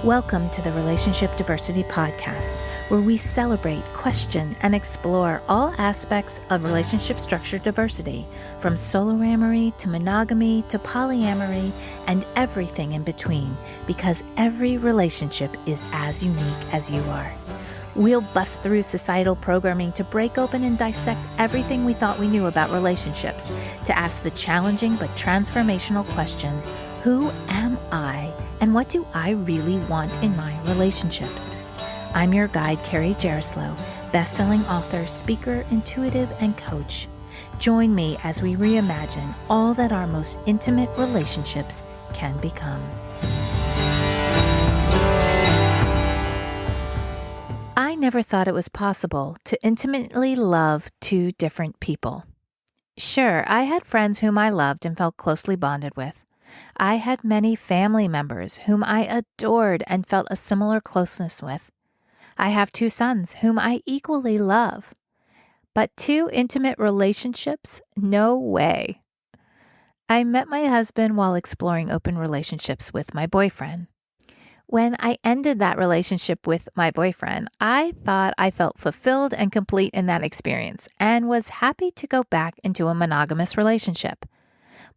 Welcome to the Relationship Diversity Podcast, where we celebrate, question, and explore all aspects of relationship structure diversity, from soloamory to monogamy to polyamory and everything in between, because every relationship is as unique as you are. We'll bust through societal programming to break open and dissect everything we thought we knew about relationships, to ask the challenging but transformational questions: who am I, and what do I really want in my relationships? I'm your guide, Carrie Jaroslaw, best-selling author, speaker, intuitive, and coach. Join me as we reimagine all that our most intimate relationships can become. I never thought it was possible to intimately love two different people. Sure, I had friends whom I loved and felt closely bonded with. I had many family members whom I adored and felt a similar closeness with. I have two sons whom I equally love. But two intimate relationships? No way. I met my husband while exploring open relationships with my boyfriend. When I ended that relationship with my boyfriend, I thought I felt fulfilled and complete in that experience and was happy to go back into a monogamous relationship.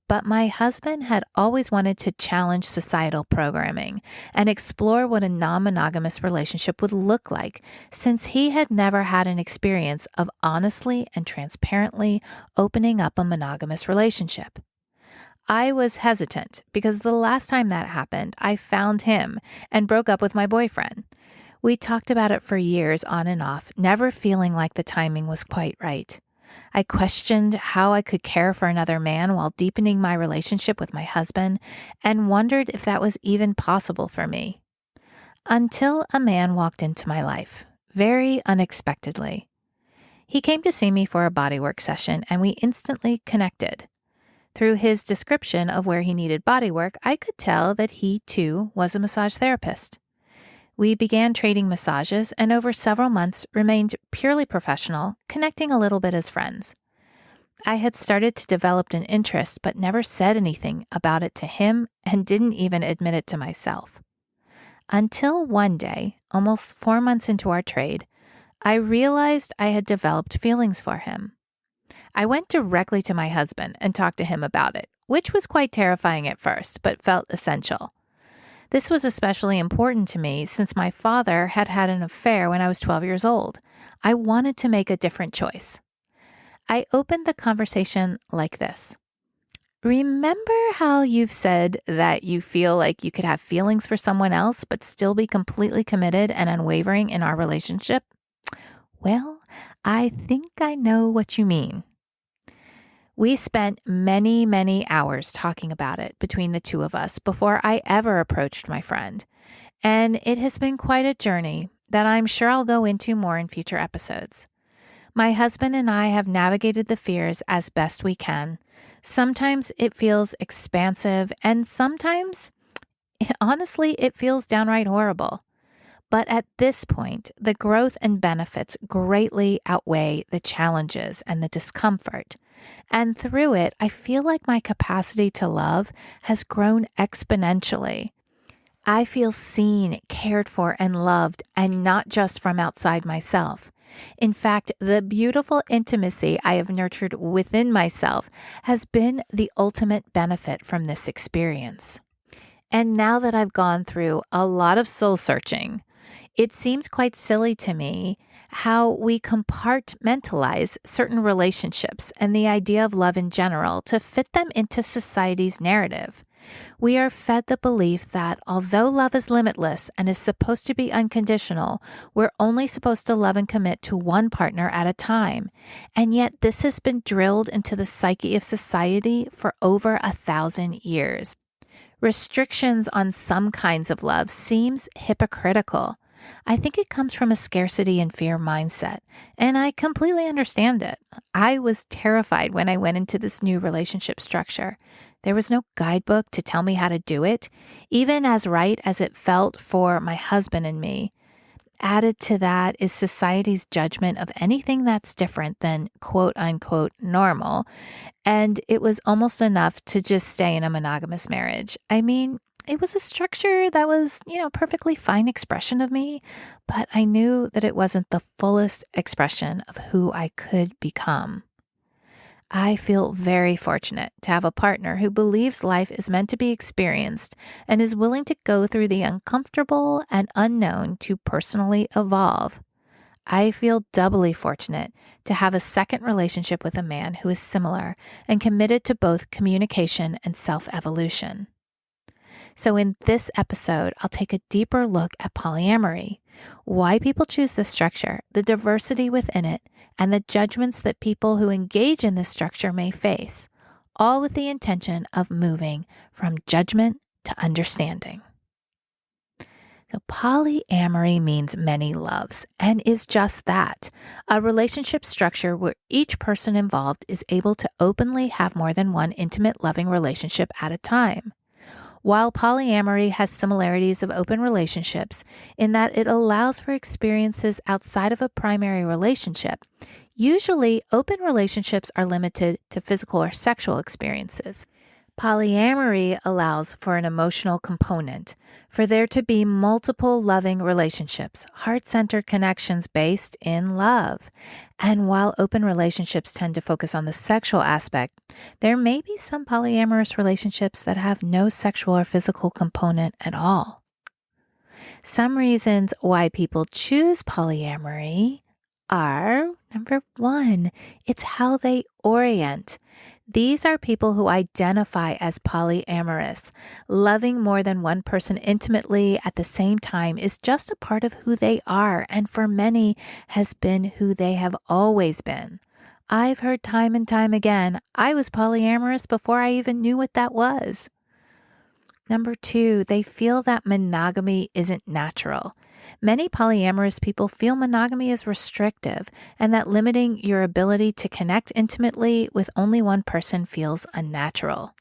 But my husband had always wanted to challenge societal programming and explore what a non-monogamous relationship would look like, since he had never had an experience of honestly and transparently opening up a monogamous relationship. I was hesitant because the last time that happened, I found him and broke up with my boyfriend. We talked about it for years on and off, never feeling like the timing was quite right. I questioned how I could care for another man while deepening my relationship with my husband and wondered if that was even possible for me. Until a man walked into my life, very unexpectedly. He came to see me for a bodywork session and we instantly connected. Through his description of where he needed bodywork, I could tell that he, too, was a massage therapist. We began trading massages and over several months remained purely professional, connecting a little bit as friends. I had started to develop an interest but never said anything about it to him and didn't even admit it to myself. Until one day, almost 4 months into our trade, I realized I had developed feelings for him. I went directly to my husband and talked to him about it, which was quite terrifying at first, but felt essential. This was especially important to me since my father had had an affair when I was 12 years old. I wanted to make a different choice. I opened the conversation like this. Remember how you've said that you feel like you could have feelings for someone else but still be completely committed and unwavering in our relationship? Well, I think I know what you mean. We spent many, many hours talking about it between the two of us before I ever approached my friend. And it has been quite a journey that I'm sure I'll go into more in future episodes. My husband and I have navigated the fears as best we can. Sometimes it feels expansive, and sometimes, honestly, it feels downright horrible. But at this point, the growth and benefits greatly outweigh the challenges and the discomfort. And through it, I feel like my capacity to love has grown exponentially. I feel seen, cared for, and loved, and not just from outside myself. In fact, the beautiful intimacy I have nurtured within myself has been the ultimate benefit from this experience. And now that I've gone through a lot of soul searching, it seems quite silly to me how we compartmentalize certain relationships and the idea of love in general to fit them into society's narrative. We are fed the belief that although love is limitless and is supposed to be unconditional, we're only supposed to love and commit to one partner at a time. And yet this has been drilled into the psyche of society for over 1,000 years. Restrictions on some kinds of love seems hypocritical. I think it comes from a scarcity and fear mindset, and I completely understand it. I was terrified when I went into this new relationship structure. There was no guidebook to tell me how to do it, even as right as it felt for my husband and me. Added to that is society's judgment of anything that's different than quote unquote normal, and it was almost enough to just stay in a monogamous marriage. I mean, it was a structure that was, perfectly fine expression of me, but I knew that it wasn't the fullest expression of who I could become. I feel very fortunate to have a partner who believes life is meant to be experienced and is willing to go through the uncomfortable and unknown to personally evolve. I feel doubly fortunate to have a second relationship with a man who is similar and committed to both communication and self-evolution. So in this episode, I'll take a deeper look at polyamory, why people choose this structure, the diversity within it, and the judgments that people who engage in this structure may face, all with the intention of moving from judgment to understanding. So polyamory means many loves and is just that, a relationship structure where each person involved is able to openly have more than one intimate, loving relationship at a time. While polyamory has similarities of open relationships in that it allows for experiences outside of a primary relationship, usually open relationships are limited to physical or sexual experiences. Polyamory allows for an emotional component, for there to be multiple loving relationships, heart-centered connections based in love. And while open relationships tend to focus on the sexual aspect, there may be some polyamorous relationships that have no sexual or physical component at all. Some reasons why people choose polyamory are, number one, it's how they orient. These are people who identify as polyamorous. Loving more than one person intimately at the same time is just a part of who they are, and for many has been who they have always been. I've heard time and time again, I was polyamorous before I even knew what that was. Number two, they feel that monogamy isn't natural. Many polyamorous people feel monogamy is restrictive and that limiting your ability to connect intimately with only one person feels unnatural.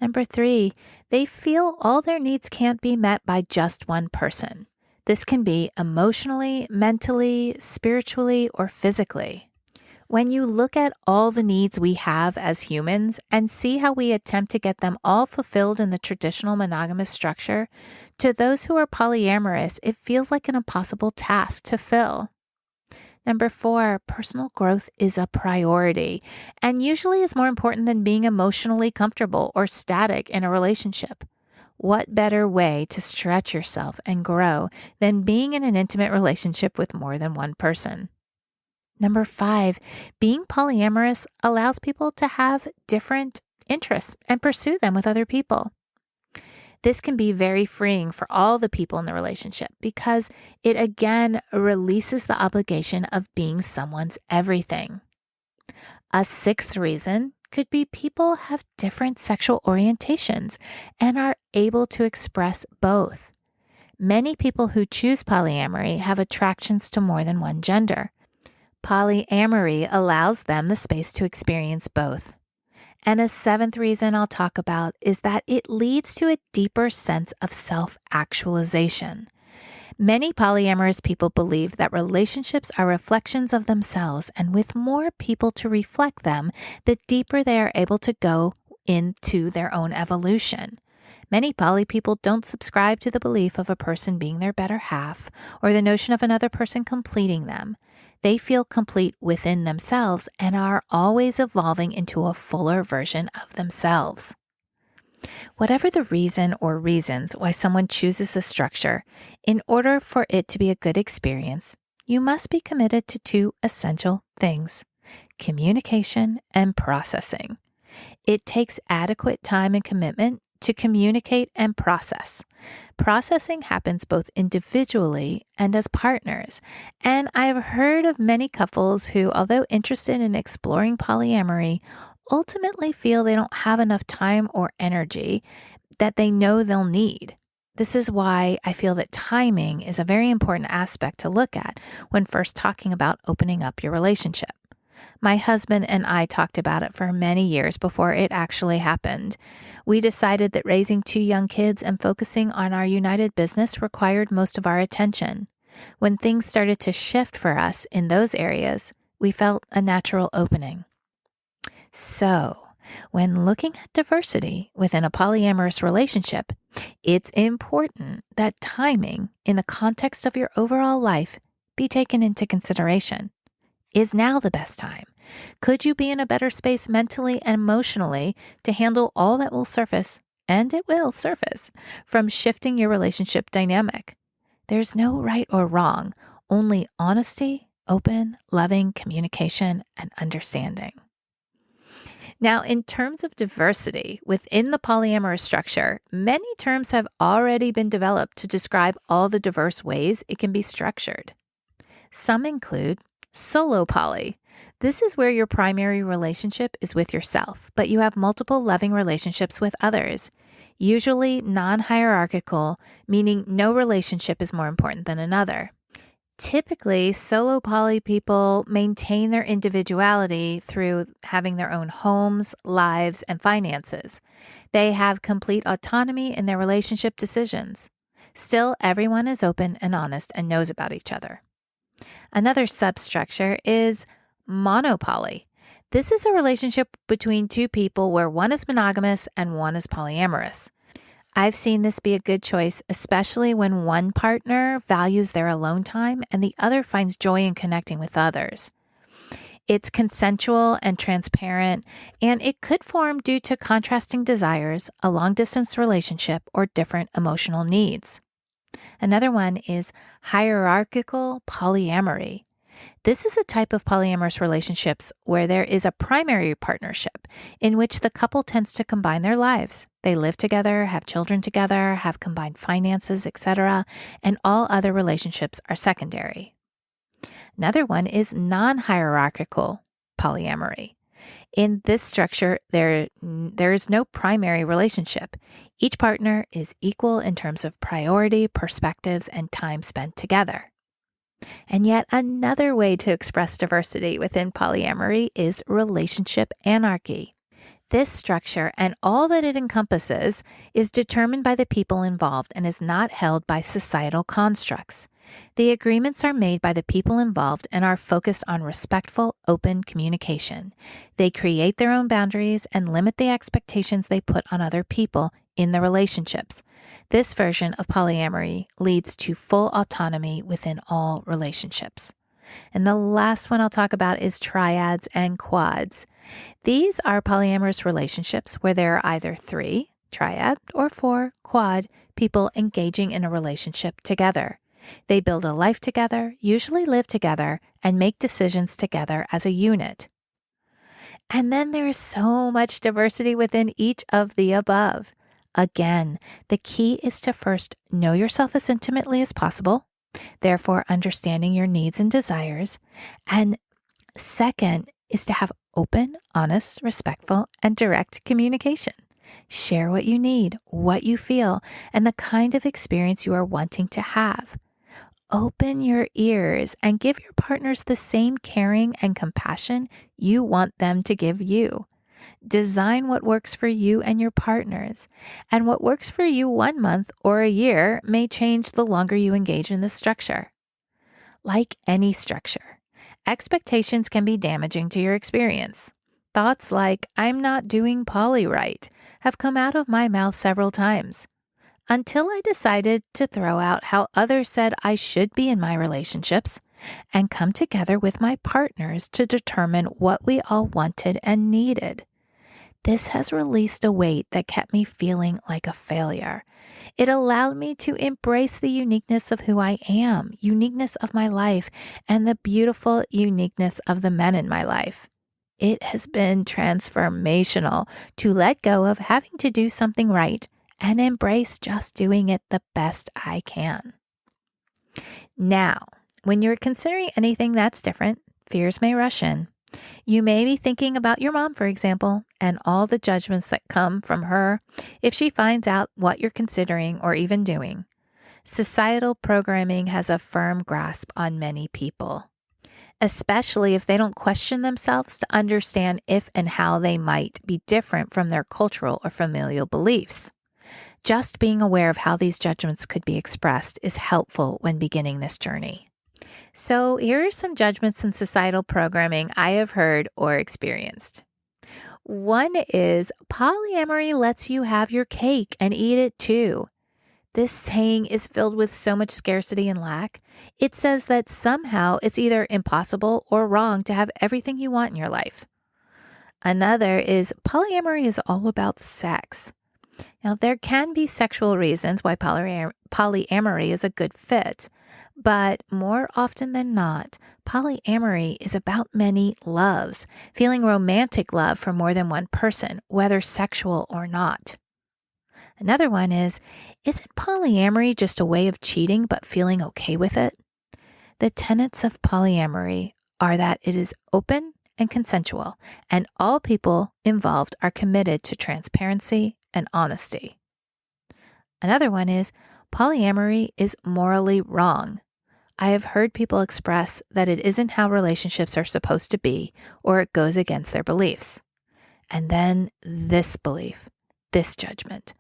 Number three, they feel all their needs can't be met by just one person. This can be emotionally, mentally, spiritually, or physically. When you look at all the needs we have as humans and see how we attempt to get them all fulfilled in the traditional monogamous structure, to those who are polyamorous, it feels like an impossible task to fill. Number four, personal growth is a priority and usually is more important than being emotionally comfortable or static in a relationship. What better way to stretch yourself and grow than being in an intimate relationship with more than one person? Number five, being polyamorous allows people to have different interests and pursue them with other people. This can be very freeing for all the people in the relationship because it again releases the obligation of being someone's everything. A sixth reason could be people have different sexual orientations and are able to express both. Many people who choose polyamory have attractions to more than one gender. Polyamory allows them the space to experience both. And a seventh reason I'll talk about is that it leads to a deeper sense of self-actualization. Many polyamorous people believe that relationships are reflections of themselves, and with more people to reflect them, the deeper they are able to go into their own evolution. Many poly people don't subscribe to the belief of a person being their better half or the notion of another person completing them. They feel complete within themselves and are always evolving into a fuller version of themselves. Whatever the reason or reasons why someone chooses a structure, in order for it to be a good experience, you must be committed to two essential things: communication and processing. It takes adequate time and commitment to communicate and process. Processing happens both individually and as partners. And I've heard of many couples who, although interested in exploring polyamory, ultimately feel they don't have enough time or energy that they know they'll need. This is why I feel that timing is a very important aspect to look at when first talking about opening up your relationship. My husband and I talked about it for many years before it actually happened. We decided that raising two young kids and focusing on our united business required most of our attention. When things started to shift for us in those areas, we felt a natural opening. So, When looking at diversity within a polyamorous relationship, it's important that timing in the context of your overall life be taken into consideration. Is now the best time? Could you be in a better space mentally and emotionally to handle all that will surface, and it will surface, from shifting your relationship dynamic? There's no right or wrong, only honesty, open, loving communication, and understanding. Now, in terms of diversity within the polyamorous structure, many terms have already been developed to describe all the diverse ways it can be structured. Some include solo poly. This is where your primary relationship is with yourself, but you have multiple loving relationships with others. Usually non-hierarchical, meaning no relationship is more important than another. Typically, solo poly people maintain their individuality through having their own homes, lives, and finances. They have complete autonomy in their relationship decisions. Still, everyone is open and honest and knows about each other. Another substructure is monopoly. This is a relationship between two people where one is monogamous and one is polyamorous. I've seen this be a good choice, especially when one partner values their alone time and the other finds joy in connecting with others. It's consensual and transparent, and it could form due to contrasting desires, a long-distance relationship, or different emotional needs. Another one is hierarchical polyamory. This is a type of polyamorous relationships where there is a primary partnership in which the couple tends to combine their lives. They live together, have children together, have combined finances, etc., and all other relationships are secondary. Another one is non-hierarchical polyamory. In this structure, there is no primary relationship. Each partner is equal in terms of priority, perspectives, and time spent together. And yet another way to express diversity within polyamory is relationship anarchy. This structure and all that it encompasses is determined by the people involved and is not held by societal constructs. The agreements are made by the people involved and are focused on respectful, open communication. They create their own boundaries and limit the expectations they put on other people in the relationships. This version of polyamory leads to full autonomy within all relationships. And the last one I'll talk about is triads and quads. These are polyamorous relationships where there are either 3, triad, or 4, quad, people engaging in a relationship together. They build a life together, usually live together, and make decisions together as a unit. And then there is so much diversity within each of the above. Again, the key is to first know yourself as intimately as possible, therefore understanding your needs and desires. And second is to have open, honest, respectful, and direct communication. Share what you need, what you feel, and the kind of experience you are wanting to have. Open your ears and give your partners the same caring and compassion you want them to give you. Design what works for you and your partners. And what works for you 1 month or a year may change the longer you engage in this structure. Like any structure, expectations can be damaging to your experience. Thoughts like, "I'm not doing poly right," have come out of my mouth several times. Until I decided to throw out how others said I should be in my relationships and come together with my partners to determine what we all wanted and needed. This has released a weight that kept me feeling like a failure. It allowed me to embrace the uniqueness of who I am, uniqueness of my life, and the beautiful uniqueness of the men in my life. It has been transformational to let go of having to do something right and embrace just doing it the best I can. Now, when you're considering anything that's different, fears may rush in. You may be thinking about your mom, for example, and all the judgments that come from her if she finds out what you're considering or even doing. Societal programming has a firm grasp on many people, especially if they don't question themselves to understand if and how they might be different from their cultural or familial beliefs. Just being aware of how these judgments could be expressed is helpful when beginning this journey. So here are some judgments in societal programming I have heard or experienced. One is polyamory lets you have your cake and eat it too. This saying is filled with so much scarcity and lack. It says that somehow it's either impossible or wrong to have everything you want in your life. Another is polyamory is all about sex. Now, there can be sexual reasons why polyamory is a good fit, but more often than not, polyamory is about many loves, feeling romantic love for more than one person, whether sexual or not. Another one is, isn't polyamory just a way of cheating but feeling okay with it? The tenets of polyamory are that it is open and consensual, and all people involved are committed to transparency and honesty. Another one is, polyamory is morally wrong. I have heard people express that it isn't how relationships are supposed to be, or it goes against their beliefs. And then this belief, this judgment.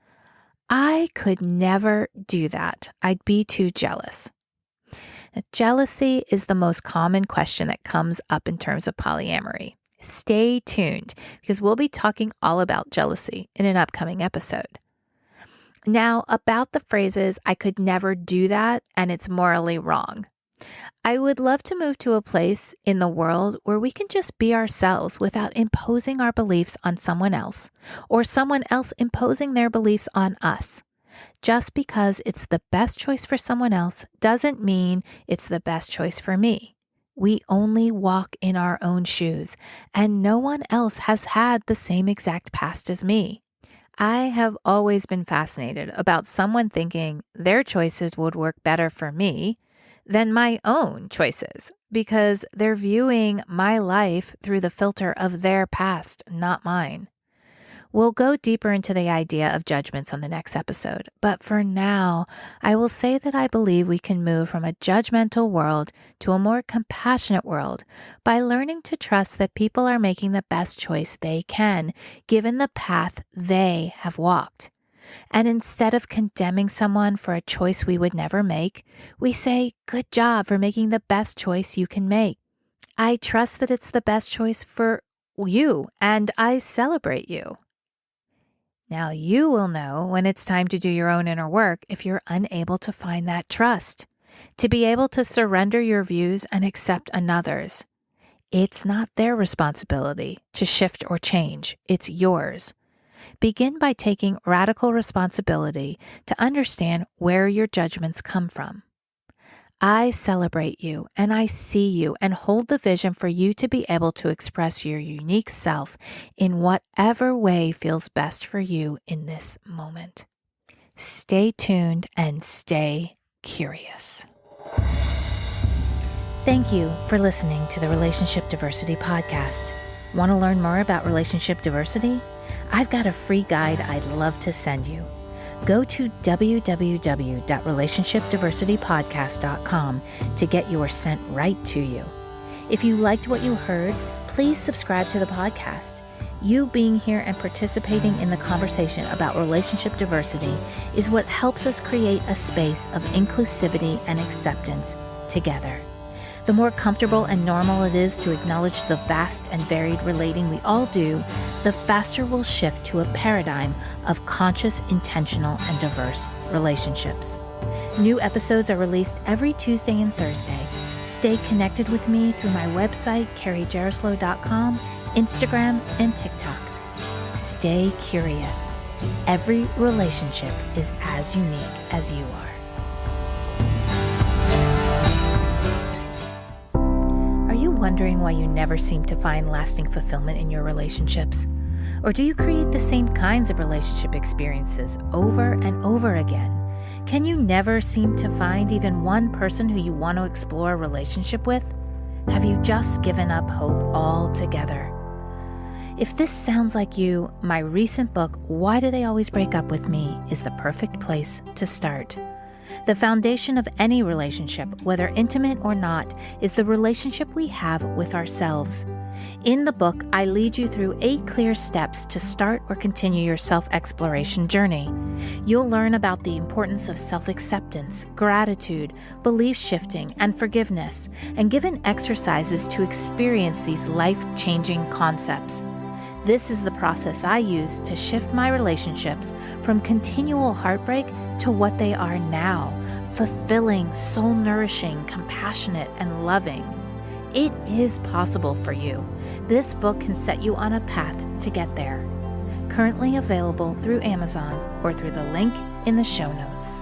I could never do that. I'd be too jealous. Now, jealousy is the most common question that comes up in terms of polyamory. Stay tuned because we'll be talking all about jealousy in an upcoming episode. Now, about the phrases, I could never do that and it's morally wrong. I would love to move to a place in the world where we can just be ourselves without imposing our beliefs on someone else or someone else imposing their beliefs on us. Just because it's the best choice for someone else doesn't mean it's the best choice for me. We only walk in our own shoes, and no one else has had the same exact past as me. I have always been fascinated about someone thinking their choices would work better for me than my own choices because they're viewing my life through the filter of their past, not mine. We'll go deeper into the idea of judgments on the next episode, but for now, I will say that I believe we can move from a judgmental world to a more compassionate world by learning to trust that people are making the best choice they can, given the path they have walked. And instead of condemning someone for a choice we would never make, we say, "Good job for making the best choice you can make. I trust that it's the best choice for you, and I celebrate you." Now you will know when it's time to do your own inner work if you're unable to find that trust, to be able to surrender your views and accept another's. It's not their responsibility to shift or change. It's yours. Begin by taking radical responsibility to understand where your judgments come from. I celebrate you and I see you and hold the vision for you to be able to express your unique self in whatever way feels best for you in this moment. Stay tuned and stay curious. Thank you for listening to the Relationship Diversity Podcast. Want to learn more about relationship diversity? I've got a free guide I'd love to send you. Go to www.relationshipdiversitypodcast.com to get yours sent right to you. If you liked what you heard, please subscribe to the podcast. You being here and participating in the conversation about relationship diversity is what helps us create a space of inclusivity and acceptance together. The more comfortable and normal it is to acknowledge the vast and varied relating we all do, the faster we'll shift to a paradigm of conscious, intentional, and diverse relationships. New episodes are released every Tuesday and Thursday. Stay connected with me through my website, carriejaroslow.com, Instagram, and TikTok. Stay curious. Every relationship is as unique as you are. Wondering why you never seem to find lasting fulfillment in your relationships? Or do you create the same kinds of relationship experiences over and over again? Can you never seem to find even one person who you want to explore a relationship with? Have you just given up hope altogether? If this sounds like you, my recent book, Why Do They Always Break Up With Me, is the perfect place to start. The foundation of any relationship, whether intimate or not, is the relationship we have with ourselves. In the book, I lead you through 8 clear steps to start or continue your self-exploration journey. You'll learn about the importance of self-acceptance, gratitude, belief shifting, and forgiveness, and given exercises to experience these life-changing concepts. This is the process I use to shift my relationships from continual heartbreak to what they are now, fulfilling, soul-nourishing, compassionate, and loving. It is possible for you. This book can set you on a path to get there. Currently available through Amazon or through the link in the show notes.